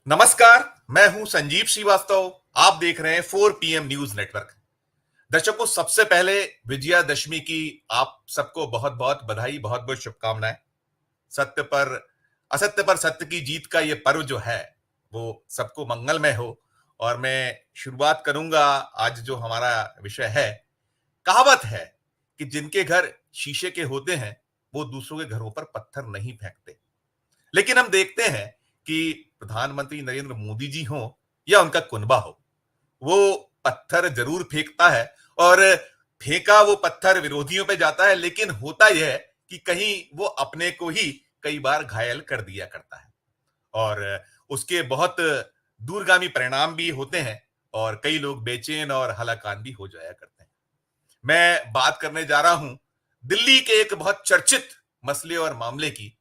नमस्कार। मैं हूं संजीव श्रीवास्तव। आप देख रहे हैं 4 PM न्यूज नेटवर्क। दर्शकों, सबसे पहले विजयादशमी की आप सबको बहुत बहुत बधाई, बहुत बहुत शुभकामनाएं। सत्य पर असत्य पर सत्य की जीत का ये पर्व जो है वो सबको मंगलमय हो। और मैं शुरुआत करूंगा। आज जो हमारा विषय है, कहावत है कि जिनके घर शीशे के होते हैं वो दूसरों के घरों पर पत्थर नहीं फेंकते। लेकिन हम देखते हैं कि प्रधानमंत्री नरेंद्र मोदी जी हो या उनका कुनबा हो, वो पत्थर जरूर फेंकता है। और फेंका वो पत्थर विरोधियों पे जाता है, लेकिन होता यह है कि कहीं वो अपने को ही कई बार घायल कर दिया करता है। और उसके बहुत दूरगामी परिणाम भी होते हैं और कई लोग बेचैन और हलाकान भी हो जाया करते हैं। मैं बात करने जा रहा हूं दिल्ली के एक बहुत चर्चित मसले और मामले की।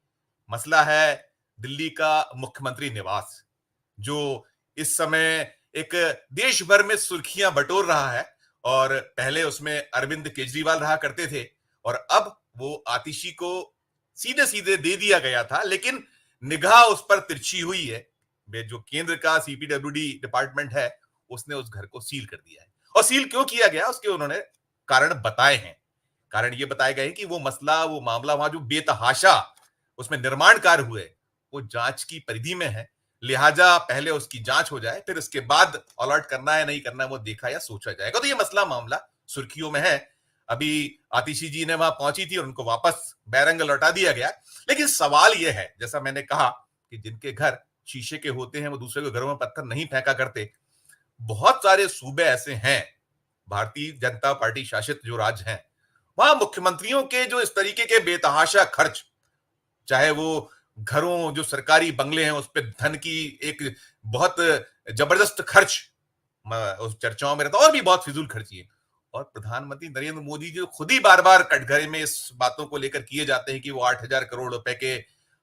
मसला है दिल्ली का मुख्यमंत्री निवास, जो इस समय एक देश भर में सुर्खियां बटोर रहा है। और पहले उसमें अरविंद केजरीवाल रहा करते थे और अब वो आतिशी को सीधे सीधे दे दिया गया था, लेकिन निगाह उस पर तिरछी हुई है। जो केंद्र का सीपीडब्ल्यूडी डिपार्टमेंट है, उसने उस घर को सील कर दिया है। और सील क्यों किया गया, उसके उन्होंने कारण बताए हैं। कारण ये बताए गए हैं कि वो मसला, वो मामला वहां जो बेतहाशा उसमें निर्माण कार्य हुए, वो जांच की परिधि में है। लिहाजा पहले उसकी जांच हो जाए, फिर उसके बाद अलर्ट करना है नहीं करना है वो देखा या सोचा जाएगा। तो ये मसला मामला सुर्खियों में है। अभी आतिशी जी ने वहां पहुंची थी और उनको वापस बैरंग लौटा दिया गया। लेकिन सवाल यह है, जैसा मैंने कहा, कि जिनके घर शीशे के होते हैं वो दूसरे के घरों में पत्थर नहीं फेंका करते। बहुत सारे सूबे ऐसे हैं, भारतीय जनता पार्टी शासित जो राज्य हैं, वहां मुख्यमंत्रियों के जो इस तरीके के बेतहाशा खर्च, चाहे वो घरों, जो सरकारी बंगले हैं, उस पर धन की एक बहुत जबरदस्त खर्च उस चर्चाओं में रहता है, और भी बहुत फिजूल खर्ची है। और प्रधानमंत्री नरेंद्र मोदी जी खुद ही बार बार कटघरे में इस बातों को लेकर किए जाते हैं कि वो 8,000 करोड़ रुपए के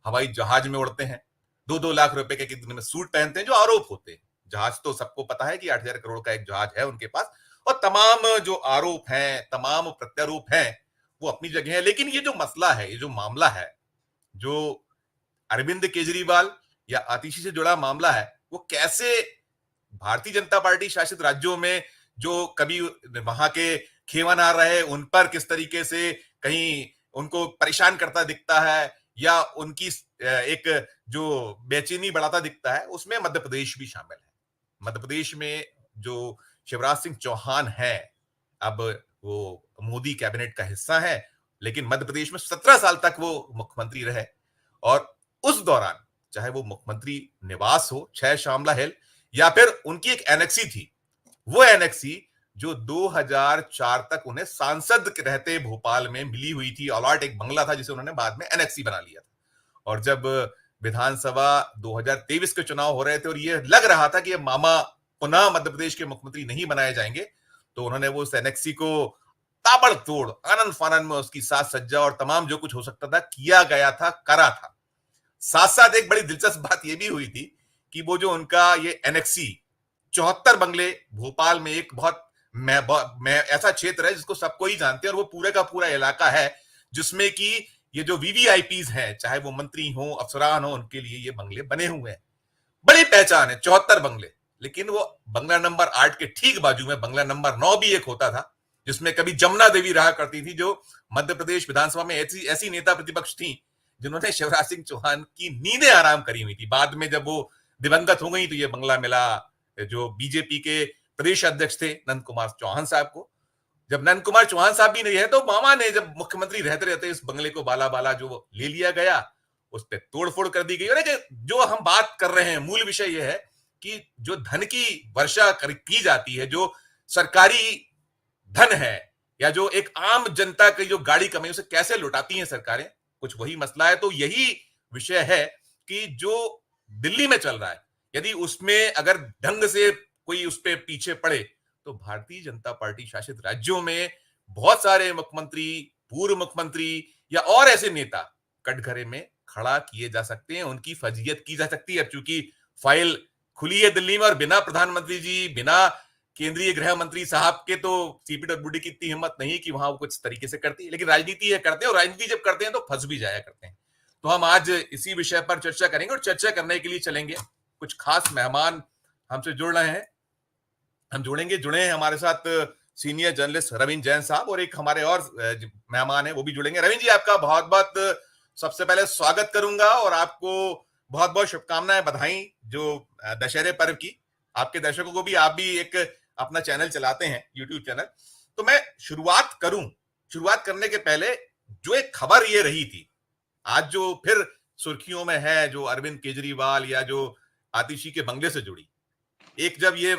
हवाई जहाज में उड़ते हैं, 2-2 लाख रुपए के कितने में सूट पहनते हैं, जो आरोप होते हैं। जहाज तो सबको पता है कि 8,000 करोड़ का एक जहाज है उनके पास। और तमाम जो आरोप हैं, तमाम प्रत्यारोप हैं, वो अपनी जगह है। लेकिन ये जो मसला है, ये जो मामला है, जो अरविंद केजरीवाल या आतिशी से जुड़ा मामला है, वो कैसे भारतीय जनता पार्टी शासित राज्यों में जो कभी वहां के खेवानार रहे उन पर किस तरीके से कहीं उनको परेशान करता दिखता है, या उनकी एक जो बेचैनी बढ़ाता दिखता है, उसमें मध्य प्रदेश भी शामिल है। मध्य प्रदेश में जो शिवराज सिंह चौहान है, अब वो मोदी कैबिनेट का हिस्सा है, लेकिन मध्य प्रदेश में 17 साल तक वो मुख्यमंत्री रहे। और उस दौरान चाहे वो मुख्यमंत्री निवास हो, 6 शामला हिल, या फिर उनकी एक एनेक्सी थी, वो एनेक्सी जो 2004 तक उन्हें सांसद रहते भोपाल में मिली हुई थी। अलॉट एक बंगला था जिसे उन्होंने बाद में एनेक्सी बना लिया था। और जब विधानसभा 2023 के चुनाव हो रहे थे और ये लग रहा था कि ये मामा पुनः मध्य प्रदेश के मुख्यमंत्री नहीं बनाए जाएंगे, तो उन्होंने वो उस एनेक्सी को ताबड़तोड़ आनंद फानंद में उसकी साज सज्जा और तमाम जो कुछ हो सकता था किया गया था, करा था। साथ साथ एक बड़ी दिलचस्प बात यह भी हुई थी कि वो जो उनका ये एनेक्सी 74 बंगले भोपाल में, एक बहुत मैं ऐसा क्षेत्र है जिसको सबको ही जानते हैं, और वो पूरे का पूरा इलाका है जिसमें कि ये जो वीवीआईपीज हैं, चाहे वो मंत्री हो, अफसरान हो, उनके लिए ये बंगले बने हुए हैं। बड़ी पहचान है, 74 बंगले। लेकिन वो बंगला नंबर 8 के ठीक बाजू में बंगला नंबर 9 भी एक होता था, जिसमें कभी जमुना देवी रहा करती थी, जो मध्य प्रदेश विधानसभा में ऐसी ऐसी नेता प्रतिपक्ष थी जिन्होंने शिवराज सिंह चौहान की नींदें आराम करी हुई थी। बाद में जब वो दिवंगत हो गई तो ये बंगला मिला जो बीजेपी के प्रदेश अध्यक्ष थे नंद कुमार चौहान साहब को। जब नंद कुमार चौहान साहब भी नहीं है तो मामा ने, जब मुख्यमंत्री रहते रहते, इस बंगले को बाला बाला जो ले लिया गया, उस पर तोड़फोड़ कर दी गई। और जो हम बात कर रहे हैं, मूल विषय यह है कि जो धन की वर्षा की जाती है, जो सरकारी धन है, या जो एक आम जनता की जो गाड़ी कमाई, उसे कैसे लुटाती हैं सरकारें, कुछ वही मसला है। तो यही विषय है कि जो दिल्ली में चल रहा है, यदि उसमें अगर ढंग से कोई उस पर पीछे पड़े, तो भारतीय जनता पार्टी शासित राज्यों में बहुत सारे मुख्यमंत्री, पूर्व मुख्यमंत्री या और ऐसे नेता कटघरे में खड़ा किए जा सकते हैं, उनकी फजीयत की जा सकती है। अब चूंकि फाइल खुली है दिल्ली में, और बिना प्रधानमंत्री जी, बिना केंद्रीय गृह मंत्री साहब के तो सीपीडब्ल्यूडी की इतनी हिम्मत नहीं कि वहां वो कुछ तरीके से करती है। लेकिन राजनीति है करते हैं, और राजनीति जब करते हैं तो फंस भी जाया करते हैं। तो हम आज इसी विषय पर चर्चा करेंगे, और चर्चा करने के लिए चलेंगे कुछ खास मेहमान हमसे जुड़ रहे हैं, हम जुड़े हैं हमारे साथ सीनियर जर्नलिस्ट रविंद्र जैन साहब, और एक हमारे और मेहमान हैं वो भी जुड़ेंगे। रविंद्र जी, आपका बहुत बहुत सबसे पहले स्वागत करूंगा और आपको बहुत बहुत शुभकामनाएं, बधाई जो दशहरे पर्व की। आपके दर्शकों को भी, आप भी एक अपना चैनल चलाते हैं, यूट्यूब चैनल। तो मैं शुरुआत करने के पहले जो एक खबर ये रही थी आज जो फिर सुर्खियों में है, जो अरविंद केजरीवाल या जो आतिशी के बंगले से जुड़ी, एक जब ये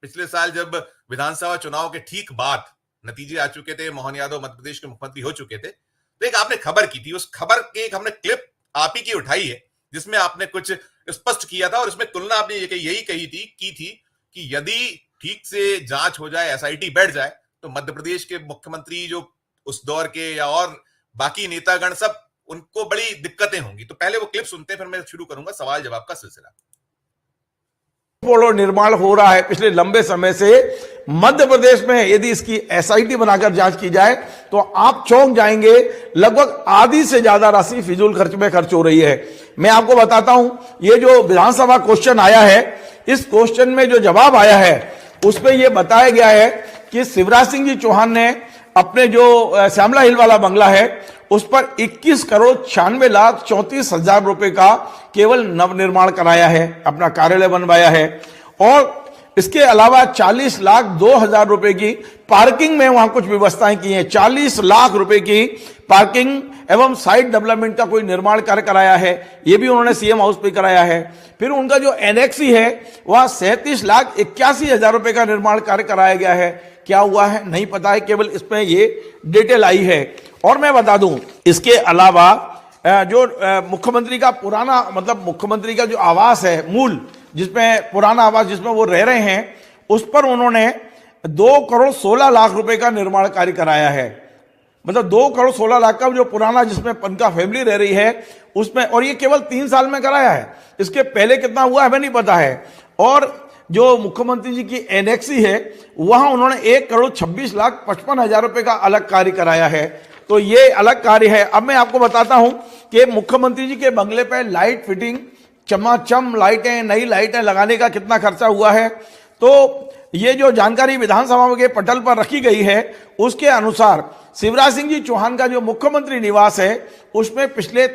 पिछले साल जब विधानसभा चुनाव के ठीक बाद नतीजे आ चुके थे, मोहन यादव मध्य प्रदेश के मुख्यमंत्री हो चुके थे, तो एक आपने खबर की थी, उस खबर के एक हमने क्लिप आप ही की उठाई है जिसमें आपने कुछ स्पष्ट किया था, और इसमें तुलना आपने यही की थी कि यदि ठीक से जांच हो जाए, एसआईटी बैठ जाए, तो मध्य प्रदेश के मुख्यमंत्री जो उस दौर के या और बाकी नेतागण सब, उनको बड़ी दिक्कतें होंगी। तो पहले वो क्लिप सुनते हैं, फिर मैं शुरू करूंगा सवाल जवाब का सिलसिला। निर्माण हो रहा है पिछले लंबे समय से मध्य प्रदेश में, यदि इसकी एसआईटी बनाकर जांच की जाए तो आप चौंक जाएंगे। लगभग आधी से ज्यादा राशि फिजूल खर्च में खर्च हो रही है। मैं आपको बताता हूं, ये जो विधानसभा क्वेश्चन आया है, इस क्वेश्चन में जो जवाब आया है उसमें यह बताया गया है कि शिवराज सिंह जी चौहान ने अपने जो श्यामला हिल वाला बंगला है उस पर 21,96,34,00,000 रुपए का केवल नवनिर्माण कराया है, अपना कार्यालय बनवाया है। और इसके अलावा 40,02,000 रुपए की पार्किंग में वहां कुछ व्यवस्थाएं की हैं। 40 लाख रुपए की पार्किंग एवं साइट डेवलपमेंट का कोई निर्माण कार्य कराया है, यह भी उन्होंने सीएम हाउस पे कराया है। फिर उनका जो एनेक्सी है वहां 37,81,000 रुपए का निर्माण कार्य कराया गया है। क्या हुआ है नहीं पता है, केवल इसमें ये डिटेल आई है। और मैं बता दूं, इसके अलावा जो मुख्यमंत्री का पुराना, मतलब मुख्यमंत्री का जो आवास है मूल, जिसमें पुराना आवास जिसमें वो रह रहे हैं, उस पर उन्होंने 2,16,00,000 रुपए का निर्माण कार्य कराया है। मतलब 2,16,00,000 का जो पुराना, जिसमें पनका फैमिली रह रही है उसमें, और ये केवल 3 साल में कराया है। इसके पहले कितना हुआ हमें नहीं पता है। और जो मुख्यमंत्री जी की एनेक्सी है वहां उन्होंने 1,26,55,000 रुपए का अलग कार्य कराया है। तो ये अलग कार्य है। अब मैं आपको बताता हूं कि मुख्यमंत्री जी के बंगले पे लाइट फिटिंग, चमाचम लाइटें, नई लाइटें लगाने का कितना खर्चा हुआ है। तो ये जो जानकारी विधानसभा के पटल पर रखी गई है उसके अनुसार शिवराज सिंह जी चौहान का जो मुख्यमंत्री निवास है उसमें पिछले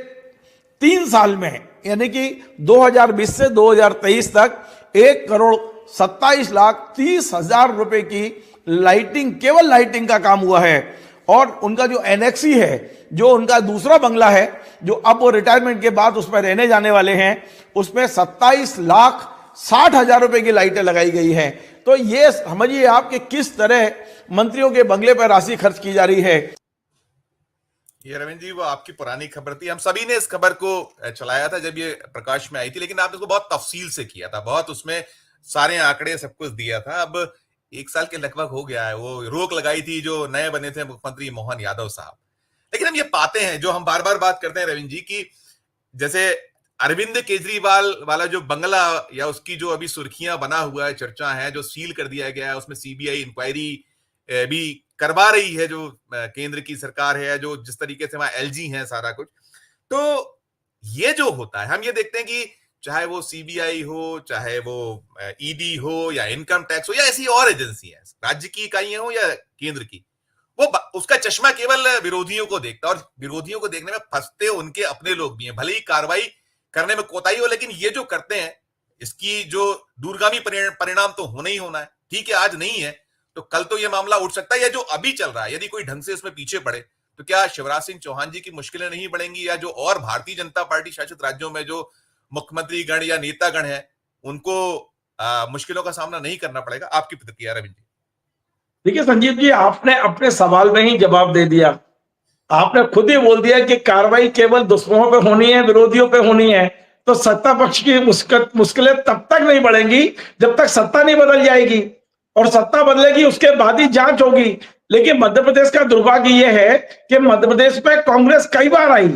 3 साल में, यानी कि 2020 से 2023 तक 1,27,30,000 रुपए की लाइटिंग, केवल लाइटिंग का काम हुआ है। और उनका जो एनेक्सी है, जो उनका दूसरा बंगला है, जो अब वो रिटायरमेंट के बाद उसमें रहने जाने वाले हैं, उसमें 27,60,000 रुपए की लाइटें लगाई गई हैं। तो ये समझिए आप कि किस तरह मंत्रियों के बंगले पर राशि खर्च की जा रही है। ये रविंद्र जी, वो आपकी पुरानी खबर थी, हम सभी ने इस खबर को चलाया था जब ये प्रकाश में आई थी, लेकिन आपने इसको बहुत तफसील से किया था, बहुत उसमें सारे आंकड़े सब कुछ दिया था। अब 1 साल के लगभग हो गया है, वो रोक लगाई थी जो नए बने थे मुख्यमंत्री मोहन यादव साहब। लेकिन हम ये पाते हैं, जो हम बार बार बात करते हैं रविंद्र जी की, जैसे अरविंद केजरीवाल वाला जो बंगला या उसकी जो अभी सुर्खियां बना हुआ है, चर्चा है, जो सील कर दिया गया है, उसमें सीबीआई इंक्वायरी भी करवा रही है, जो केंद्र की सरकार है, जो जिस तरीके से वहां एलजी है, सारा कुछ। तो ये जो होता है, हम ये देखते हैं कि चाहे वो सीबीआई हो, चाहे वो ईडी हो, या इनकम टैक्स हो, या ऐसी और एजेंसी है, राज्य की इकाइयां हो या केंद्र की, वो उसका चश्मा केवल विरोधियों को देखता है, और विरोधियों को देखने में फंसते उनके अपने लोग भी हैं। भले ही कार्रवाई करने में कोताही हो, लेकिन ये जो करते हैं इसकी जो दूरगामी परिणाम तो होना ही होना है। ठीक है, आज नहीं है तो कल तो ये मामला उठ सकता है, या जो अभी चल रहा है यदि कोई ढंग से इसमें पीछे पड़े तो क्या शिवराज सिंह चौहान जी की मुश्किलें नहीं बढ़ेंगी, या जो और भारतीय जनता पार्टी शासित राज्यों में जो मुख्यमंत्री गण या नेता गण है उनको मुश्किलों का सामना नहीं करना पड़ेगा? आपकी प्रतिक्रिया रविंद्र जी। देखिए संजीव जी, आपने अपने सवाल में ही जवाब दे दिया। आपने खुद ही बोल दिया कि कार्रवाई केवल दुश्मनों पे होनी है, विरोधियों पे होनी है। तो सत्ता पक्ष की मुश्किलें तब तक नहीं बढ़ेंगी जब तक सत्ता नहीं बदल जाएगी, और सत्ता बदलेगी उसके बाद ही जांच होगी। लेकिन मध्य प्रदेश का दुर्भाग्य यह है कि मध्य प्रदेश में कांग्रेस कई बार आई,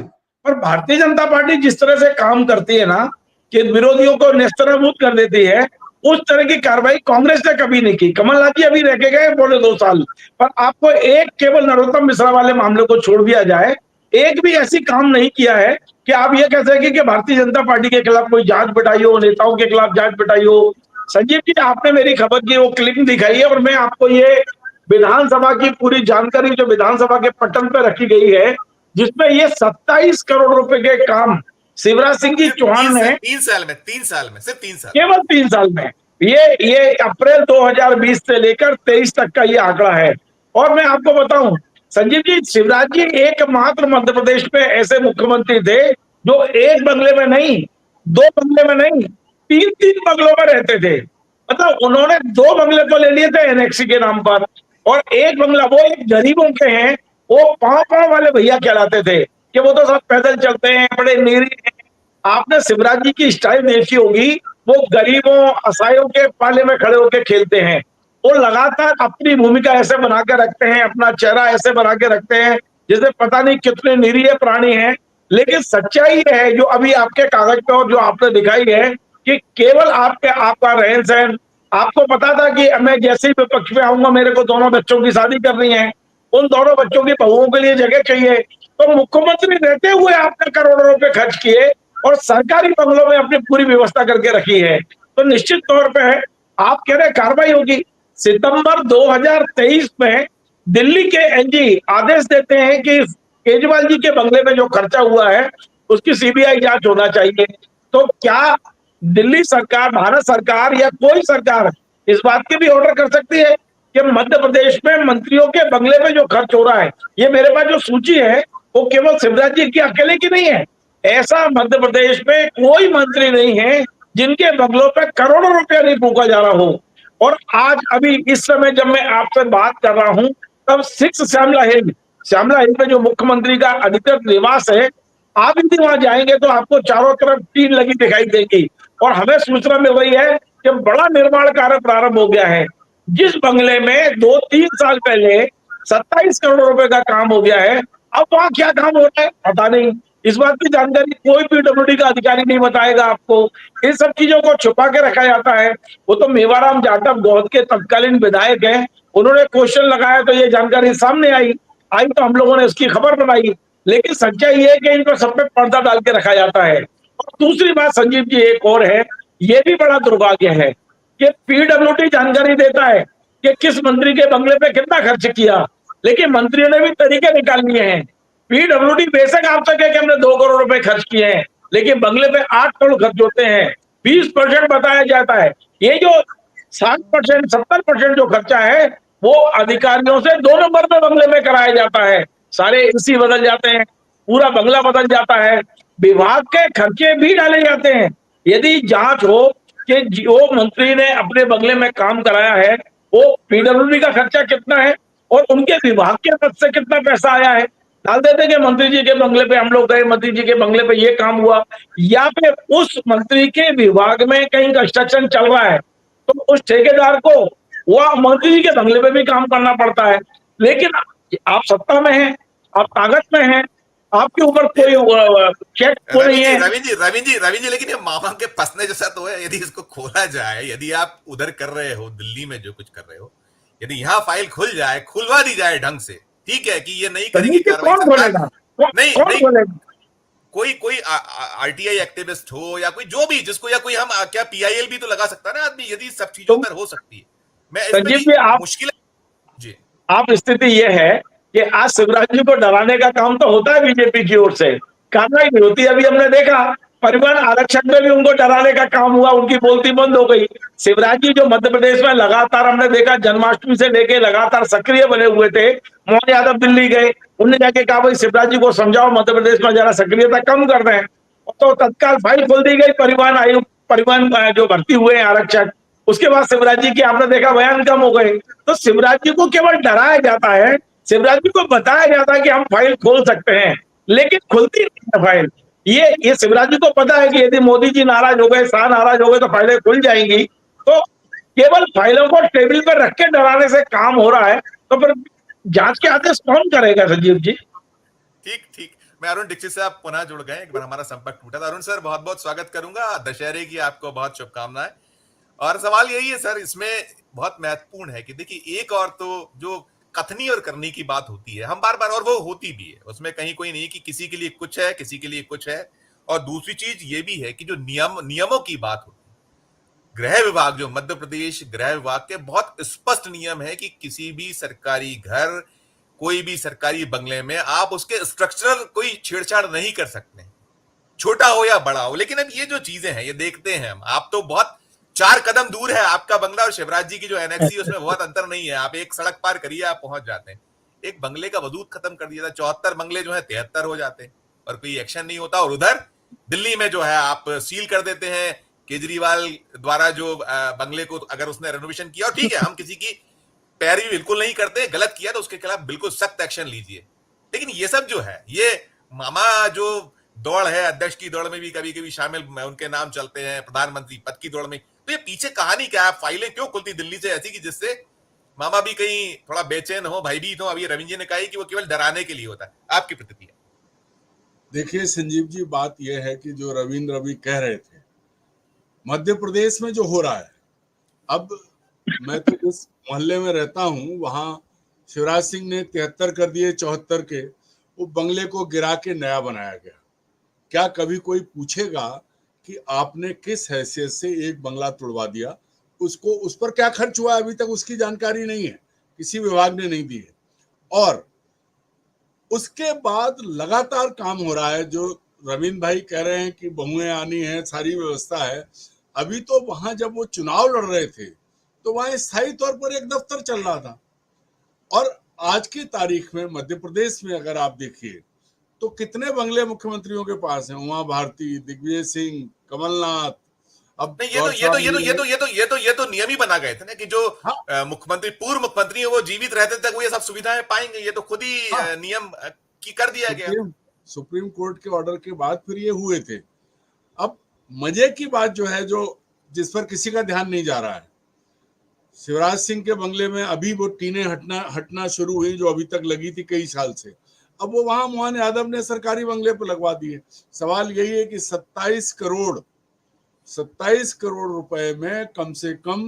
पर भारतीय जनता पार्टी जिस तरह से काम करती है ना, कि विरोधियों को नेस्तनाबूद कर देती है, उस तरह की कार्रवाई कांग्रेस ने कभी नहीं की। कमलनाथ जी अभी रह के गए 2.5 साल, पर आपको एक केवल नरोत्तम मिश्रा वाले मामले को छोड़ दिया जाए, एक भी ऐसी काम नहीं किया है कि आप ये कह सकें कि भारतीय जनता पार्टी के खिलाफ कोई जांच बिठाई हो, नेताओं के खिलाफ जांच बिठाई हो। संजीव जी, आपने मेरी खबर की वो क्लिप दिखाई है और मैं आपको ये विधानसभा की पूरी जानकारी जो विधानसभा के पटल पे रखी गई है, जिसमें ये 27 करोड़ रुपए के काम शिवराज सिंह जी सिर्फ चौहान ने 3 साल में, 3 साल में, सिर्फ 3 साल। केवल 3 साल में, ये अप्रैल 2020 से लेकर 23 तक का ये आंकड़ा है। और मैं आपको बताऊं संजीव जी, शिवराज जी एकमात्र मध्य प्रदेश में ऐसे मुख्यमंत्री थे जो एक बंगले में नहीं, दो बंगले में नहीं, तीन तीन बंगलों में रहते थे। मतलब उन्होंने दो बंगले तो ले लिए थे एनेक्सी के नाम पर, और एक बंगला वो एक गरीबों के हैं, वो पांव पांव वाले भैया कहलाते थे कि वो तो सब पैदल चलते हैं, बड़े नीरी हैं। आपने शिवराज जी की स्टाइल देखी होगी, वो गरीबों असहायों के पाले में खड़े होकर खेलते हैं। वो लगातार अपनी भूमिका ऐसे बना के रखते हैं, अपना चेहरा ऐसे बना के रखते हैं जैसे पता नहीं कितने निरीह प्राणी हैं। लेकिन सच्चाई ये है जो अभी आपके कागज पे और जो आपने दिखाई है कि केवल आपका रहन सहन, आपको पता था कि मैं जैसे ही विपक्ष में आऊंगा मेरे को दोनों बच्चों की शादी करनी है, उन दोनों बच्चों की बहुओं के लिए जगह चाहिए, तो मुख्यमंत्री रहते हुए आपने करोड़ों रुपए खर्च किए और सरकारी बंगलों में अपनी पूरी व्यवस्था करके रखी है। तो निश्चित तौर पे आप कह रहे कार्रवाई होगी। सितंबर 2023 में दिल्ली के एनजी आदेश देते हैं कि केजरीवाल जी के बंगले में जो खर्चा हुआ है उसकी सीबीआई जांच होना चाहिए। तो क्या दिल्ली सरकार, भारत सरकार या कोई सरकार इस बात की भी ऑर्डर कर सकती है कि मध्य प्रदेश में मंत्रियों के बंगले में जो खर्च हो रहा है, ये मेरे पास जो सूची है वो केवल शिवराज जी की अकेले की नहीं है। ऐसा मध्य प्रदेश में कोई मंत्री नहीं है जिनके बंगलों पे करोड़ों रुपया नहीं फूका जा रहा हो। और आज अभी इस समय जब मैं आपसे बात कर रहा हूं, तब 6 श्यामला हिल पे जो मुख्यमंत्री का अधिकृत निवास है, आप यदि वहां जाएंगे तो आपको चारों तरफ टीन लगी दिखाई देगी। और हमें सूचना मिल रही है कि बड़ा निर्माण कार्य प्रारंभ हो गया है। जिस बंगले में 2-3 साल पहले 27 करोड़ रुपए का काम हो गया है, अब वहां क्या काम हो रहा है पता नहीं। इस बात की जानकारी कोई पीडब्ल्यूडी का अधिकारी नहीं बताएगा आपको। इन सब चीजों को छुपा के रखा जाता है। वो तो मेवाराम जाटव गोहद के तत्कालीन विधायक हैं, उन्होंने क्वेश्चन लगाया तो ये जानकारी सामने आई आई तो हम लोगों ने उसकी खबर बनाई। लेकिन सच्चाई ये है कि इन पर सब पे पर्दा डाल के रखा जाता है। और दूसरी बात संजीव जी एक और है, ये भी बड़ा दुर्भाग्य है कि पीडब्ल्यूडी जानकारी देता है कि किस मंत्री के बंगले पे कितना खर्च किया, लेकिन मंत्रियों ने भी तरीके निकाल लिए हैं। पीडब्ल्यूडी बेशक आप तक है कि हमने 2 करोड़ रुपए खर्च किए हैं, लेकिन बंगले पे 8 करोड़ खर्च होते हैं, 20% बताया जाता है। ये जो 60%, 70% जो खर्चा है वो अधिकारियों से 2 नंबर पे बंगले में कराया जाता है। सारे एसी बदल जाते हैं, पूरा बंगला बदल जाता है, विभाग के खर्चे भी डाले जाते हैं। यदि जांच हो कि जो मंत्री ने अपने बंगले में काम कराया है वो पीडब्ल्यूडी का खर्चा कितना है और उनके विभाग के पद से कितना पैसा आया है, डाल देते कि मंत्री जी के बंगले पे हम लोग गए, मंत्री जी के बंगले पे ये काम हुआ, या फिर उस मंत्री के विभाग में कहीं कंस्ट्रक्शन चल रहा है तो उस ठेकेदार को वह मंत्री जी के बंगले पे भी काम करना पड़ता है। लेकिन आप सत्ता में हैं, आप ताकत में हैं, आपके ऊपर कोई चेक को नहीं है। रवि जी, लेकिन ये मामा के फंसने जैसा तो है। यदि इसको खोला जाए, यदि आप उधर कर रहे हो, दिल्ली में जो कुछ कर रहे हो, यदि यहाँ फाइल खुल जाए, खुलवा दी जाए ढंग से, ठीक है कि ये नहीं करेगी कार्रवाई कौन बोलेगा? नहीं कौन नहीं, बोलेगा? कोई आरटीआई एक्टिविस्ट हो या कोई जो भी, जिसको, या कोई हम क्या पीआईएल भी तो लगा सकता है ना आदमी, यदि सब चीजों पर हो सकती है। मैं संजीव जी, इसमें मुश्किल जी आप स्थिति ये है कि आज शिवराज जी को डराने का काम तो होता है बीजेपी की ओर से, कार्रवाई नहीं होती। अभी हमने देखा परिवहन आरक्षण में भी उनको डराने का काम हुआ, उनकी बोलती बंद हो गई। शिवराज जी जो मध्य प्रदेश में लगातार हमने देखा जन्माष्टमी से लेके लगातार सक्रिय बने हुए थे। मोहन यादव दिल्ली गए, उन्होंने जाके कहा भाई शिवराज जी को समझाओ मध्य प्रदेश में जरा सक्रियता कम कर रहे हैं, तो तत्काल फाइल खोल दी गई। परिवहन आयुक्त, परिवहन जो भर्ती हुए हैं आरक्षक, उसके बाद शिवराज जी की आपने देखा बयान कम हो गए। तो शिवराज जी को केवल डराया जाता है, शिवराज जी को बताया जाता है कि हम फाइल खोल सकते हैं, लेकिन खुलती नहीं है फाइल। ये शिवराज जी को पता है कि यदि मोदी जी नाराज हो गए, शाह नाराज हो गए तो फाइलें खुल जाएंगी। तो केवल फाइलों को टेबल पर रख के डराने से काम हो रहा है, तो फिर जांच के आदेश कौन करेगा संजीव जी? ठीक ठीक। मैं अरुण दीक्षित से आप पुनः जुड़ गए, एक बार हमारा संपर्क टूटा था। अरुण सर, बहुत बहुत स्वागत करूंगा। दशहरे की आपको बहुत शुभकामनाएं। और सवाल यही है सर, इसमें बहुत महत्वपूर्ण है कि देखिए, एक और तो जो कथनी और करनी की बात होती है, हम बार बार, और वो होती भी है, उसमें कहीं कोई नहीं कि किसी के लिए कुछ है, किसी के लिए कुछ है। और दूसरी चीज ये भी है कि जो नियमों की बात होती है, गृह विभाग, जो मध्य प्रदेश गृह विभाग के बहुत स्पष्ट नियम है कि किसी भी सरकारी घर, कोई भी सरकारी बंगले में आप उसके स्ट्रक्चरल कोई छेड़छाड़ नहीं कर सकते, छोटा हो या बड़ा हो। लेकिन अब ये जो चीजें हैं, ये देखते हैं हम, आप तो बहुत 4 कदम दूर है आपका बंगला और शिवराज जी की जो एनेक्सी, उसमें बहुत अंतर नहीं है, आप एक सड़क पार करिए आप पहुंच जाते हैं। एक बंगले का वजूद खत्म कर दिया था, 74 बंगले जो है 73 हो जाते हैं और कोई एक्शन नहीं होता। और उधर दिल्ली में जो है आप सील कर देते हैं, केजरीवाल द्वारा जो बंगले को अगर उसने रेनोवेशन किया, और ठीक है, हम किसी की पैरवी बिल्कुल नहीं करते, गलत किया तो उसके खिलाफ बिल्कुल सख्त एक्शन लीजिए। लेकिन ये सब जो है, ये मामा जो दौड़ है, अध्यक्ष की दौड़ में भी कभी कभी शामिल उनके नाम चलते हैं, प्रधानमंत्री पद की दौड़ में, तो ये पीछे कहानी क्या है? फाइलें क्यों खुलती दिल्ली से ऐसी कि जिससे मामा भी कहीं थोड़ा बेचैन हो, भयभीत हो? अभी रविंद्र जी ने कहा कि वो केवल डराने के लिए होता है। आपकी प्रतिक्रिया? देखिए संजीव जी, बात यह है कि जो रविंद्र अभी कह रहे थे, मध्य प्रदेश में जो हो रहा है, अब मैं तो जिस मोहल्ले में रहता हूं, वहां शिवराज सिंह ने 73 कर दिए 74 के, वो बंगले को गिरा के नया बनाया गया। क्या कभी कोई पूछेगा कि आपने किस हैसियत से एक बंगला तोड़वा दिया? उसको, उस पर क्या खर्च हुआ अभी तक उसकी जानकारी नहीं है, किसी विभाग ने नहीं दी है। और उसके बाद लगातार काम हो रहा है। जो रविंद्र भाई कह रहे हैं कि बहुएं आनी है, सारी व्यवस्था है, अभी तो वहां जब वो चुनाव लड़ रहे थे तो वहां स्थायी तौर पर एक दफ्तर चल रहा था। और आज की तारीख में मध्य प्रदेश में अगर आप देखिए तो कितने बंगले मुख्यमंत्रियों के पास हैं? उमा भारती, दिग्विजय सिंह, कमलनाथ, अब नहीं, ये तो नियम ही बना गए थे ना कि जो मुख्यमंत्री, पूर्व मुख्यमंत्री है, वो जीवित रहते तक वो ये सब सुविधाएं पाएंगे। ये तो खुद ही नियम की कर दिया गया। सुप्रीम कोर्ट के ऑर्डर के बाद फिर ये हुए थे। अब मजे की बात जो है, जो जिस पर किसी का ध्यान नहीं जा रहा है, शिवराज सिंह के बंगले में अभी वो टीनें हटना शुरू हुई, जो अभी तक लगी थी कई साल से। अब वो वहां मोहन यादव ने सरकारी बंगले पर लगवा दिए। सवाल यही है कि 27 करोड़ रुपए में कम से कम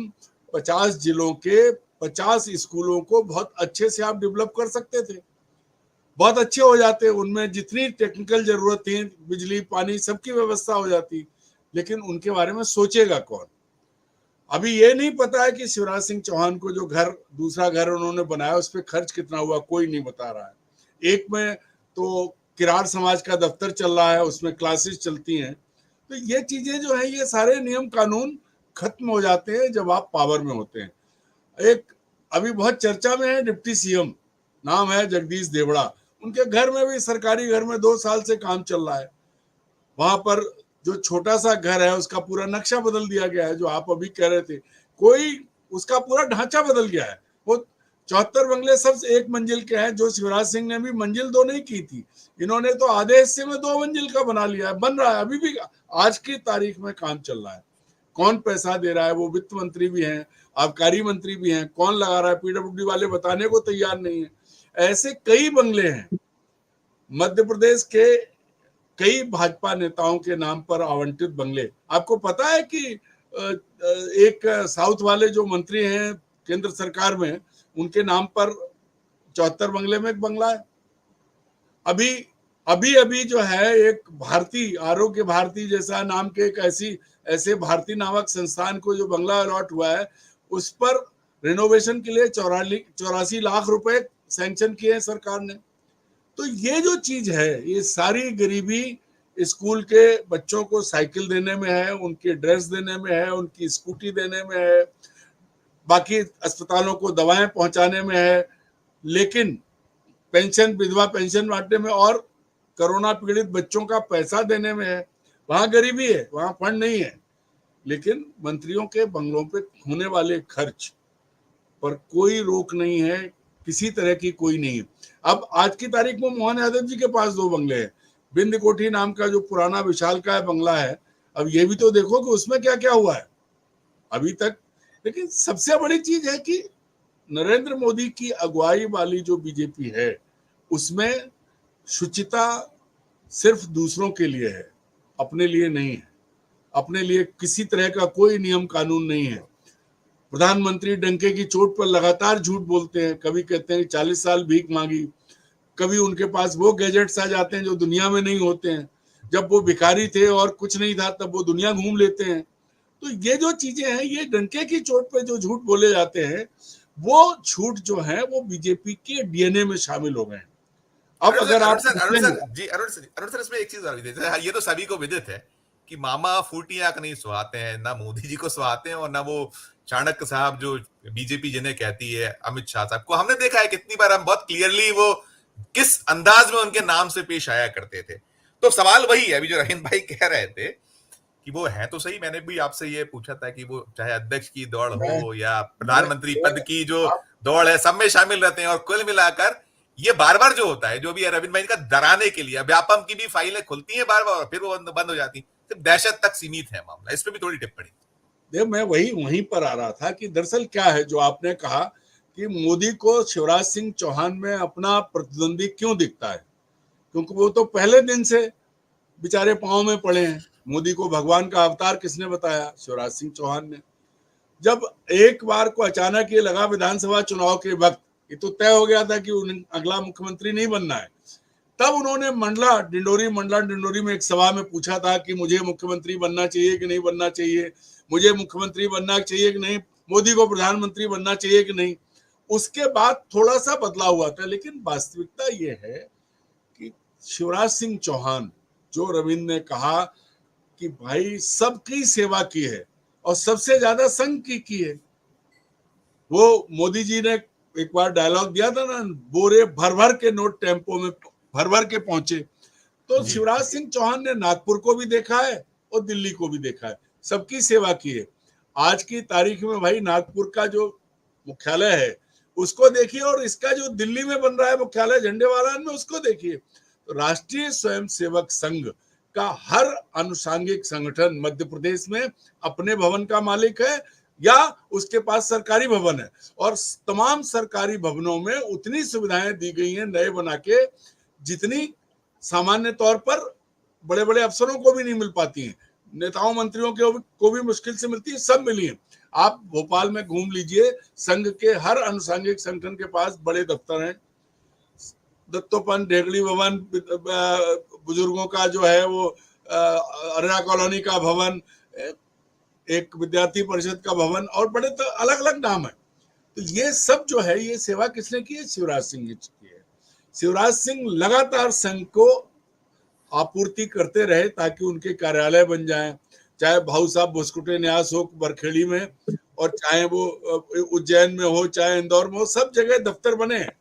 50 जिलों के 50 स्कूलों को बहुत अच्छे से आप डेवलप कर सकते थे, बहुत अच्छे हो जाते, उनमें जितनी टेक्निकल जरूरत थी, बिजली पानी सबकी व्यवस्था हो जाती। लेकिन उनके बारे में सोचेगा कौन? अभी ये नहीं पता है कि शिवराज सिंह चौहान को जो घर, दूसरा घर उन्होंने बनाया, उस पर खर्च कितना हुआ, कोई नहीं बता रहा है। एक में तो किरार समाज का दफ्तर चल रहा है, उसमें क्लासेस चलती हैं। तो ये चीजें जो है, ये सारे नियम कानून खत्म हो जाते हैं जब आप पावर में होते हैं। एक अभी बहुत चर्चा में है डिप्टी सीएम, नाम है जगदीश देवड़ा। उनके घर में भी, सरकारी घर में 2 साल से काम चल रहा है। वहां पर जो छोटा सा घर है उसका पूरा नक्शा बदल दिया गया है, जो आप अभी कह रहे थे, कोई उसका पूरा ढांचा बदल गया है। वो 74 बंगले सब 1 मंजिल के हैं, जो शिवराज सिंह ने भी मंजिल 2 नहीं की थी, इन्होंने तो आधे हिस्से में 2 मंजिल का बना लिया है, बन रहा है अभी भी, आज की तारीख में काम चल रहा है। कौन पैसा दे रहा है? वो वित्त मंत्री भी हैं, आबकारी मंत्री भी हैं, कौन लगा रहा है? पीडब्ल्यूडी वाले बताने को तैयार नहीं है। ऐसे कई बंगले हैं मध्य प्रदेश के, कई भाजपा नेताओं के नाम पर आवंटित बंगले। आपको पता है कि एक साउथ वाले जो मंत्री हैं केंद्र सरकार में, उनके नाम पर 74 बंगले में एक बंगला है। अभी जो है, एक भारती, आरोग्य भारती जैसा नाम के एक ऐसे भारती नामक संस्थान को जो बंगला अलॉट हुआ है, उस पर रिनोवेशन के लिए 84 लाख रुपए सैंक्शन किए हैं सरकार ने। तो ये जो चीज है, ये सारी गरीबी स्कूल के बच्चों को साइकिल देने में है, उनके ड्रेस देने में है, उनकी स्कूटी देने में है, बाकी अस्पतालों को दवाएं पहुंचाने में है, लेकिन पेंशन, विधवा पेंशन बांटने में और कोरोना पीड़ित बच्चों का पैसा देने में है। वहां गरीबी है, वहां फंड नहीं है। लेकिन मंत्रियों के बंगलों पे होने वाले खर्च पर कोई रोक नहीं है, किसी तरह की कोई नहीं है। अब आज की तारीख में मोहन यादव जी के पास 2 बंगले हैं। बिंद कोठी नाम का जो पुराना विशालकाय बंगला है, अब ये भी तो देखो कि उसमें क्या क्या हुआ है अभी तक। लेकिन सबसे बड़ी चीज है कि नरेंद्र मोदी की अगुवाई वाली जो बीजेपी है, उसमें शुचिता सिर्फ दूसरों के लिए है, अपने लिए नहीं है। अपने लिए किसी तरह का कोई नियम कानून नहीं है। प्रधानमंत्री डंके की चोट पर लगातार झूठ बोलते हैं। कभी कहते हैं 40 साल भीख मांगी, कभी उनके पास वो गैजेट्स आ जाते हैं जो दुनिया में नहीं होते हैं। जब वो भिखारी थे और कुछ नहीं था तब वो दुनिया घूम लेते हैं। तो ये जो चीजें हैं, ये डंके की चोट पे जो झूठ बोले जाते हैं, वो झूठ जो है वो बीजेपी के डीएनए में शामिल हो गए हैं। अब अगर आप अरुण सर इसमें एक चीज और विदित है, ये तो सभी को विदित है कि मामा फूटियां नहीं सुहाते हैं, ना मोदी जी को सुहाते हैं और ना वो चाणक्य साहब जो बीजेपी जिन्हें कहती है, अमित शाह साहब को। हमने देखा है कितनी बार, हम बहुत क्लियरली वो किस अंदाज में उनके नाम से पेश आया करते थे। तो सवाल वही है, अभी जो रहीम भाई कह रहे थे कि वो है तो सही, मैंने भी आपसे ये पूछा था कि वो चाहे अध्यक्ष की दौड़ हो या प्रधानमंत्री पद की जो दौड़ है, सब में शामिल रहते हैं। और कुल मिलाकर ये बार बार जो होता है, जो भी अरविंद भाई का डराने के लिए, व्यापम की भी फाइलें खुलती हैं बार बार और फिर वो बंद हो जाती, सिर्फ दहशत तक सीमित है मामला। इस पर भी थोड़ी टिप्पणी। देख, मैं वहीं पर आ रहा था कि दरअसल क्या है जो आपने कहा कि मोदी को शिवराज सिंह चौहान में अपना प्रतिद्वंदी क्यों दिखता है, क्योंकि वो तो पहले दिन से बेचारे पांव में पड़े हैं। मोदी को भगवान का अवतार किसने बताया? शिवराज सिंह चौहान ने। जब एक बार को अचानक ये लगा विधानसभा चुनाव के वक्त, ये तो तय हो गया था कि उन्हें अगला मुख्यमंत्री नहीं बनना है, तब उन्होंने मंडला डिंडोरी में एक सभा में पूछा था कि मुझे मुख्यमंत्री बनना चाहिए कि नहीं बनना चाहिए, मुझे मुख्यमंत्री बनना चाहिए कि नहीं, मोदी को प्रधानमंत्री बनना चाहिए कि नहीं। उसके बाद थोड़ा सा बदलाव हुआ था, लेकिन वास्तविकता ये है कि शिवराज सिंह चौहान, जो रविंद्र ने कहा कि भाई सबकी सेवा की है और सबसे ज्यादा संघ की है। वो मोदी जी ने एक बार डायलॉग दिया था ना, बोरे भर भर के नोट टेम्पो में भर भर के पहुंचे। तो शिवराज सिंह चौहान ने नागपुर को भी देखा है और दिल्ली को भी देखा है, सबकी सेवा की है। आज की तारीख में भाई नागपुर का जो मुख्यालय है उसको देखिए और इसका जो दिल्ली में बन रहा है मुख्यालय झंडेवालान में, उसको देखिए। तो राष्ट्रीय स्वयंसेवक संघ का हर अनुषांगिक संगठन मध्य प्रदेश में अपने भवन का मालिक है या उसके पास सरकारी भवन है, और तमाम सरकारी भवनों में उतनी सुविधाएं दी गई हैं नए बना के, जितनी सामान्य तौर पर बड़े बड़े अफसरों को भी नहीं मिल पाती हैं, नेताओं मंत्रियों को भी मुश्किल से मिलती है। सब मिली है। आप भोपाल में घूम लीजिए, संघ के हर अनुषांगिक संगठन के पास बड़े दफ्तर हैं। दत्तोपंत ढेगड़ी भवन बुजुर्गों का जो है वो अरेरा कॉलोनी का भवन, एक विद्यार्थी परिषद का भवन, और बड़े तो अलग अलग नाम है। तो ये सब जो है ये सेवा किसने की है? शिवराज सिंह जी की है। शिवराज सिंह लगातार संघ को आपूर्ति करते रहे ताकि उनके कार्यालय बन जाएं, चाहे भाऊ साहब भुसकुटे न्यास हो बरखेड़ी में, और चाहे वो उज्जैन में हो, चाहे इंदौर में हो, सब जगह दफ्तर बने हैं।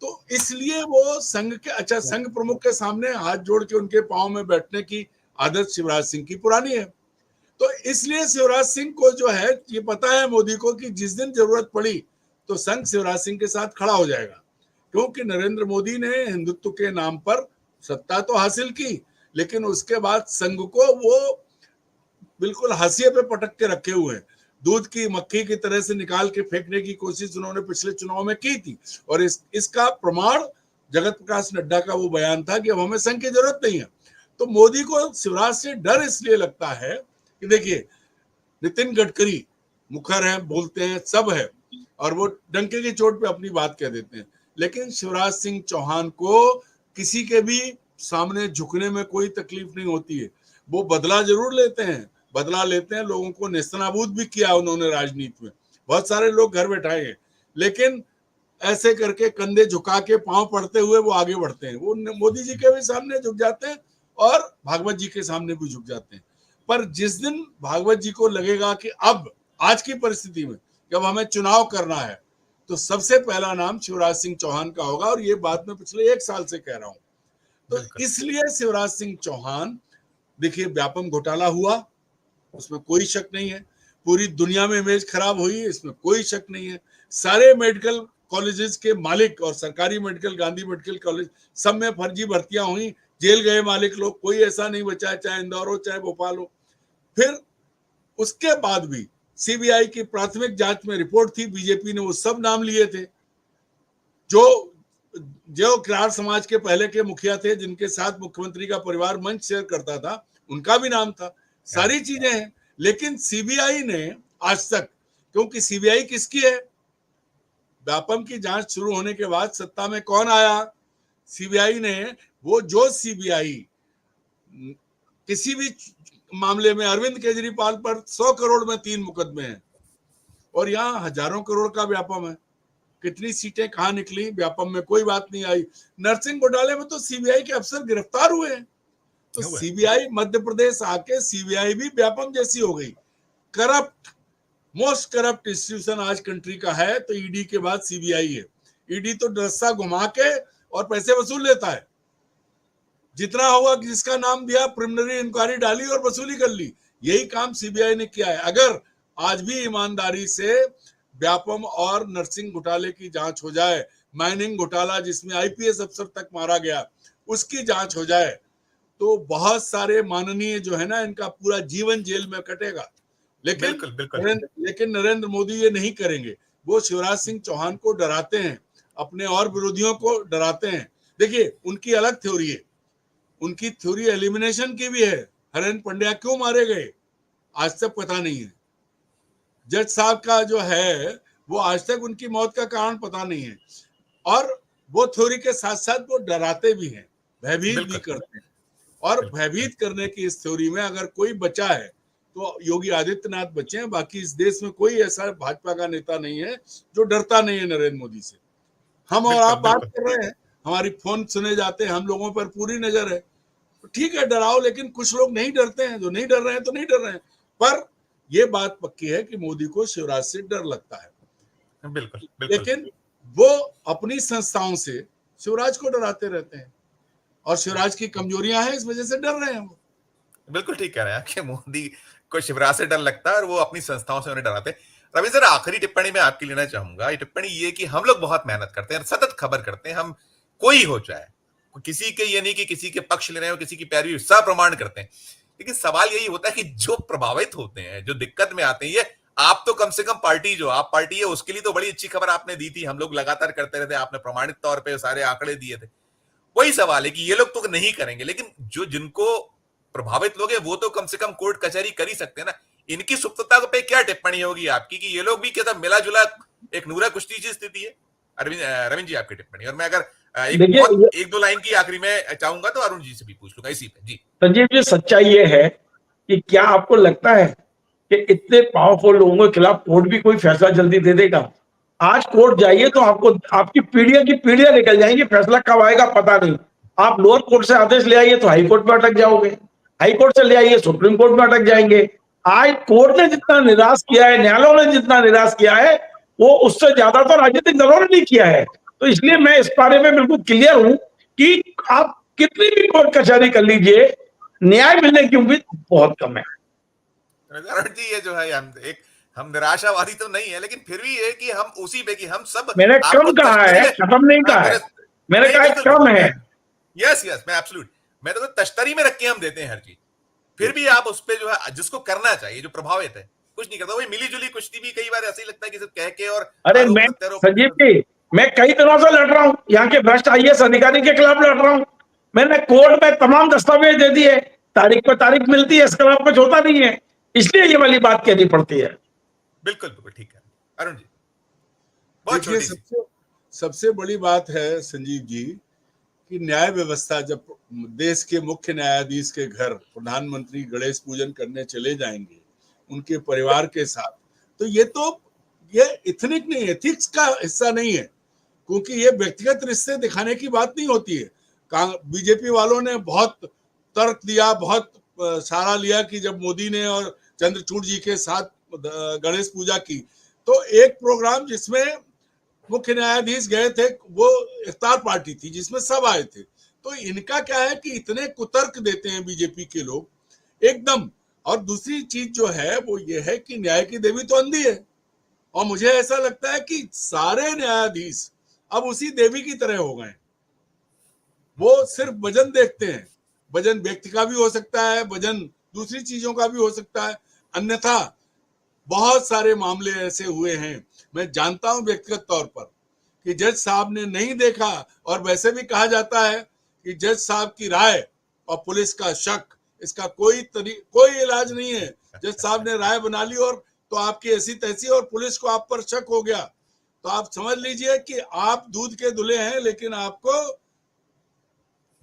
तो इसलिए वो संघ के संघ प्रमुख के सामने हाथ जोड़ के उनके पांव में बैठने की आदत शिवराज सिंह की पुरानी है। तो इसलिए शिवराज सिंह को जो है ये पता है मोदी को कि जिस दिन जरूरत पड़ी तो संघ शिवराज सिंह के साथ खड़ा हो जाएगा, क्योंकि नरेंद्र मोदी ने हिंदुत्व के नाम पर सत्ता तो हासिल की, लेकिन उसके बाद संघ को वो बिल्कुल हाशिए पे पटक के रखे हुए हैं। दूध की मक्खी की तरह से निकाल के फेंकने की कोशिश उन्होंने पिछले चुनाव में की थी, और इसका प्रमाण जगत प्रकाश नड्डा का वो बयान था कि अब हमें संघ की जरूरत नहीं है। तो मोदी को शिवराज से डर इसलिए लगता है कि देखिए नितिन गडकरी मुखर हैं, बोलते हैं, सब है, और वो डंके की चोट पे अपनी बात कह देते हैं, लेकिन शिवराज सिंह चौहान को किसी के भी सामने झुकने में कोई तकलीफ नहीं होती है। वो बदला जरूर लेते हैं, लोगों को नेस्तनाबूद भी किया उन्होंने राजनीति में, बहुत सारे लोग घर बैठाए हैं, लेकिन ऐसे करके कंधे झुका के पांव पड़ते हुए वो आगे बढ़ते हैं। वो मोदी जी के भी सामने झुक जाते हैं और भागवत जी के सामने भी झुक जाते हैं। पर जिस दिन भागवत जी को लगेगा कि अब आज की परिस्थिति में जब हमें चुनाव करना है तो सबसे पहला नाम शिवराज सिंह चौहान का होगा, और ये बात मैं पिछले 1 साल से कह रहा हूं। तो इसलिए शिवराज सिंह चौहान, देखिए व्यापम घोटाला हुआ, उसमें कोई शक नहीं है, पूरी दुनिया में इमेज खराब हुई, इसमें कोई शक नहीं है। सारे मेडिकल कॉलेजेस के मालिक और सरकारी मेडिकल, गांधी मेडिकल कॉलेज, सब में फर्जी भर्तियां हुई, जेल गए मालिक लोग, कोई ऐसा नहीं बचा, चाहे इंदौर हो चाहे भोपाल हो। फिर उसके बाद भी सीबीआई की प्राथमिक जांच में रिपोर्ट थी, बीजेपी ने वो सब नाम लिए थे जो किरार समाज के पहले के मुखिया थे, जिनके साथ मुख्यमंत्री का परिवार मंच शेयर करता था, उनका भी नाम था, सारी चीजें हैं। लेकिन सीबीआई ने आज तक क्योंकि सीबीआई किसकी है? व्यापम की जांच शुरू होने के बाद सत्ता में कौन आया? सीबीआई ने। वो जो सीबीआई किसी भी मामले में, अरविंद केजरीवाल पर 100 करोड़ में 3 मुकदमे हैं और यहाँ हजारों करोड़ का व्यापम है। कितनी सीटें कहां निकली, व्यापम में कोई बात नहीं आई। नर्सिंग घोटाले में तो सीबीआई के अफसर गिरफ्तार हुए हैं। तो सीबीआई मध्य प्रदेश आके सीबीआई भी व्यापम जैसी हो गई। करप्ट, मोस्ट करप्ट इंस्टीट्यूशन आज कंट्री का है तो ईडी के बाद सीबीआई है। ईडी तो रस्सा घुमा के और पैसे वसूल लेता है। जितना होगा जिसका नाम दिया, प्रिलिमिनरी इंक्वायरी डाली और वसूली कर ली। यही काम सीबीआई ने किया है। अगर आज भी ईमानदारी से व्यापम और नर्सिंग घोटाले की जांच हो जाए, माइनिंग घोटाला जिसमें आईपीएस अफसर तक मारा गया, उसकी जांच हो जाए, तो बहुत सारे माननीय जो है ना, इनका पूरा जीवन जेल में कटेगा। लेकिन बिल्कुल, बिल्कुल। लेकिन नरेंद्र मोदी ये नहीं करेंगे। वो शिवराज सिंह चौहान को डराते हैं, अपने और विरोधियों को डराते हैं। देखिए, उनकी अलग थ्योरी है। उनकी थ्योरी एलिमिनेशन की भी है। हरेंद्र पंड्या क्यों मारे गए आज तक पता नहीं है। जज साहब का जो है वो आज तक उनकी मौत का कारण पता नहीं है। और वो थ्योरी के साथ साथ वो डराते भी हैं, भयभीत भी करते हैं। और भयभीत करने की इस थ्योरी में अगर कोई बचा है तो योगी आदित्यनाथ बचे हैं। बाकी इस देश में कोई ऐसा भाजपा का नेता नहीं है जो डरता नहीं है नरेंद्र मोदी से। हम और आप बात कर रहे हैं, हमारी फोन सुने जाते हैं, हम लोगों पर पूरी नजर है। ठीक है, डराओ, लेकिन कुछ लोग नहीं डरते हैं। जो नहीं डर रहे हैं तो नहीं डर रहे हैं। पर यह बात पक्की है कि मोदी को शिवराज से डर लगता है। बिल्कुल, बिल्कुल। लेकिन वो अपनी संस्थाओं से शिवराज को डराते रहते हैं और शिवराज की कमजोरियां हैं, इस वजह से डर रहे हैं वो। बिल्कुल ठीक कह रहे हैं कि मोदी को शिवराज से डर लगता है और वो अपनी संस्थाओं से उन्हें डराते हैं। रवि सर, आखिरी टिप्पणी में आपकी लेना चाहूंगा। ये टिप्पणी ये कि हम लोग बहुत मेहनत करते हैं, सतत खबर करते हैं, हम कोई हो जाए, किसी के ये नहीं कि किसी के पक्ष ले रहे हो, किसी की पैरवी सप्रमाण करते हैं। लेकिन सवाल यही होता है कि जो प्रभावित होते हैं, जो दिक्कत में आते हैं, ये आप तो कम से कम पार्टी, जो आप पार्टी है उसके लिए तो बड़ी अच्छी खबर आपने दी थी, हम लोग लगातार करते रहते, आपने प्रमाणित तौर पे सारे आंकड़े दिए थे। वही सवाल है कि ये लोग तो नहीं करेंगे, लेकिन जो जिनको प्रभावित लोग हैं वो तो कम से कम कोर्ट कचहरी कर ही सकते हैं ना। इनकी सुप्तता पे क्या टिप्पणी होगी आपकी कि ये लोग भी क्या मिला जुला एक नूरा कुश्ती की स्थिति है? रविंद्र जी, आपकी टिप्पणी। और मैं अगर एक दो लाइन की आखिरी में चाहूंगा तो अरुण जी से भी पूछ लूंगा इसी पे। जी संजीव जी, सच्चाई ये है कि क्या आपको लगता है कि इतने पावरफुल लोगों के खिलाफ कोर्ट भी कोई फैसला जल्दी दे देगा? आज कोर्ट जाइए तो आपको आपकी पीढ़ियां निकल जाएंगी, फैसला कब आएगा पता नहीं। आप लोअर कोर्ट से आदेश ले आइए तो हाई कोर्ट में अटक जाओगे, हाई कोर्ट से ले आइए सुप्रीम कोर्ट में अटक जाएंगे। आज कोर्ट ने जितना निराश किया है, न्यायालयों ने जितना निराश किया है, वो उससे ज्यादा तो राजनीतिक दलों ने नहीं किया है। तो इसलिए मैं इस बारे में बिल्कुल क्लियर हूं कि आप कितनी भी कोर्ट कचहरी कर लीजिए, न्याय मिलने की उम्मीद बहुत कम है। अरुण जी, ये जो है हम निराशावादी तो नहीं है, लेकिन फिर भी ये कि हम उसी पे कि हम सब मैंने कम कहा है, खत्म नहीं कहा है। मैंने कहा कम है। यस, मैं एब्सोल्यूट, मैं तो तश्तरी में रख के हम देते हैं हर चीज। फिर भी आप उस पे जो है, जिसको करना चाहिए, जो प्रभावित है, कुछ नहीं करता। वही मिली जुली कुश्ती भी कई बार ऐसे ही लगता है कि सिर्फ कह के और अरे मैं संजीव जी, मैं कई दिनों से लड़ रहा हूं, यहाँ के भ्रष्ट आईएएस अधिकारी के खिलाफ लड़ रहा हूं। मैंने कोर्ट में तमाम दस्तावेज दे दिए, तारीख पर तारीख मिलती है, इसके खिलाफ कुछ होता नहीं है, इसलिए ये वाली बात कहनी पड़ती है। बिल्कुल बिल्कुल ठीक है अरुण जी। बहुत देखिए, सबसे बड़ी बात है संजीव जी कि न्याय व्यवस्था, जब देश के मुख्य न्यायाधीश के घर प्रधानमंत्री गणेश पूजन करने चले जाएंगे उनके परिवार के साथ, तो ये इथनिक नहीं, एथिक्स का हिस्सा नहीं है। क्योंकि ये व्यक्तिगत रिश्ते दिखाने की बात नहीं होती है। बीजेपी वालों ने बहुत तर्क दिया, बहुत सहारा लिया कि जब मोदी ने और चंद्रचूड़ जी के साथ गणेश पूजा की, तो एक प्रोग्राम जिसमें मुख्य न्यायाधीश गए थे, वो इफ्तार पार्टी थी जिसमें सब आए थे। तो इनका क्या है कि इतने कुतर्क देते हैं बीजेपी के लोग एकदम। और दूसरी चीज जो है वो ये है कि न्याय की देवी तो अंधी है, और मुझे ऐसा लगता है कि सारे न्यायाधीश अब उसी देवी की तरह हो गए। वो सिर्फ वजन देखते हैं। वजन व्यक्ति का भी हो सकता है, वजन दूसरी चीजों का भी हो सकता है, अन्यथा बहुत सारे मामले ऐसे हुए हैं। मैं जानता हूं व्यक्तिगत तौर पर कि जज साहब ने नहीं देखा, और वैसे भी कहा जाता है कि जज साहब की राय और पुलिस का शक, इसका कोई इलाज नहीं है। जज साहब ने राय बना ली और तो आपकी ऐसी तैसी और पुलिस को आप पर शक हो गया तो आप समझ लीजिए कि आप दूध के धुले हैं, लेकिन आपको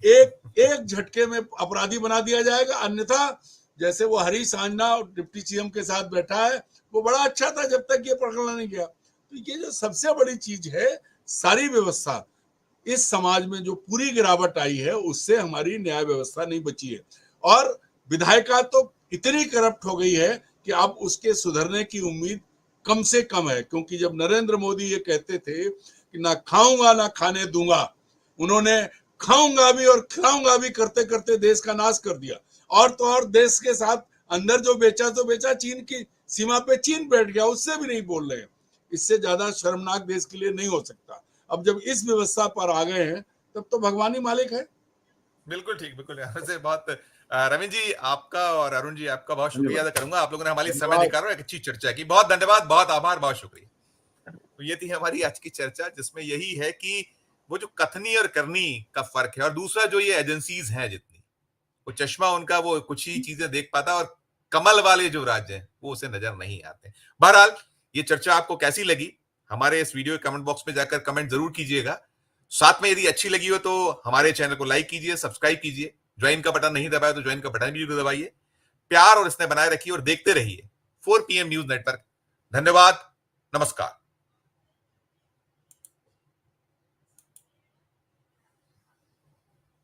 एक झटके में अपराधी बना दिया जाएगा। अन्यथा जैसे वो हरीश सांजना डिप्टी सीएम के साथ बैठा है, वो बड़ा अच्छा था जब तक ये पकड़ा नहीं गया। तो ये जो सबसे बड़ी चीज है, सारी व्यवस्था इस समाज में जो पूरी गिरावट आई है उससे हमारी न्याय व्यवस्था नहीं बची है। और विधायिका तो इतनी करप्ट हो गई है कि अब उसके सुधरने की उम्मीद कम से कम है, क्योंकि जब नरेंद्र मोदी ये कहते थे कि ना खाऊंगा ना खाने दूंगा, उन्होंने खाऊंगा भी और खिलाऊंगा भी करते करते देश का नाश कर दिया। और तो और देश के साथ अंदर जो बेचा तो बेचा, चीन की सीमा पे चीन बैठ गया, उससे भी नहीं बोल रहे। इससे ज्यादा शर्मनाक देश के लिए नहीं हो सकता। अब जब इस व्यवस्था पर आ गए हैं तब तो भगवान ही मालिक है। बिल्कुल ठीक, बिल्कुल। यहाँ से बहुत रविंद्र जी आपका और अरुण जी आपका बहुत शुक्रिया अदा करूंगा। आप लोगों ने हमारी समय निकाला, एक अच्छी चर्चा की। बहुत धन्यवाद, बहुत आभार, बहुत शुक्रिया। तो ये थी हमारी आज की चर्चा, जिसमें यही है कि वो जो कथनी और करनी का फर्क है, और दूसरा जो ये एजेंसीज हैं जितनी, वो चश्मा उनका वो कुछ ही चीजें देख पाता, और कमल वाले जो राज्य हैं वो उसे नजर नहीं आते। बहरहाल ये चर्चा आपको कैसी लगी, हमारे इस वीडियो के कमेंट बॉक्स में जाकर कमेंट जरूर कीजिएगा। साथ में यदि अच्छी लगी हो तो हमारे चैनल को लाइक कीजिए, सब्सक्राइब कीजिए। ज्वाइन का बटन नहीं दबाया तो ज्वाइन का बटन भी दबाइए। प्यार और स्नेह बनाए रखिए और देखते रहिए 4 PM न्यूज नेटवर्क। धन्यवाद, नमस्कार।